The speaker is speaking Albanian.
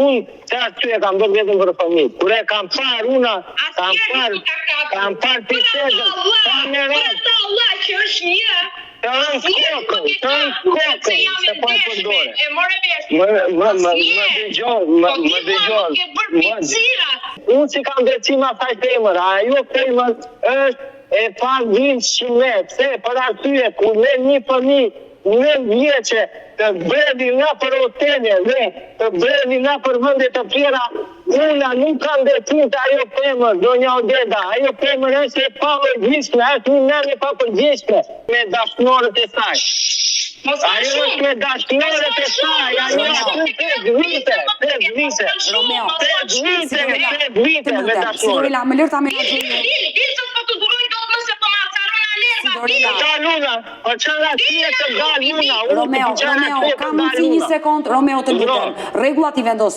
unë që aty e kam bërë vetëm për fëmijë. Kur e kam parë una, kam parë pisedën, Për Allah që është një të në kokën, se po e përdore. E more vesh. Më dëgjon. Unë që kam drejtësim asaj femër, ajo femër është e pa vindshme, pse për arsye kur me një fëmijë 9 vjeçe të bredi nga për hotele dhe të bredi nga për vende të tjera, una nuk kam drejtim të ajo femër, donja Odeda, ajo femër është e papërgjithshme, është një nën e papërgjithshme me dashnorët e saj. Ajo është me dashnorët e saj, ajo është 5 vite. 5 vite me dashnorët. Sigurila, më lërta me në Romeo, ka mundësi një sekond, Romeo të lutem. Rregullat i vendos.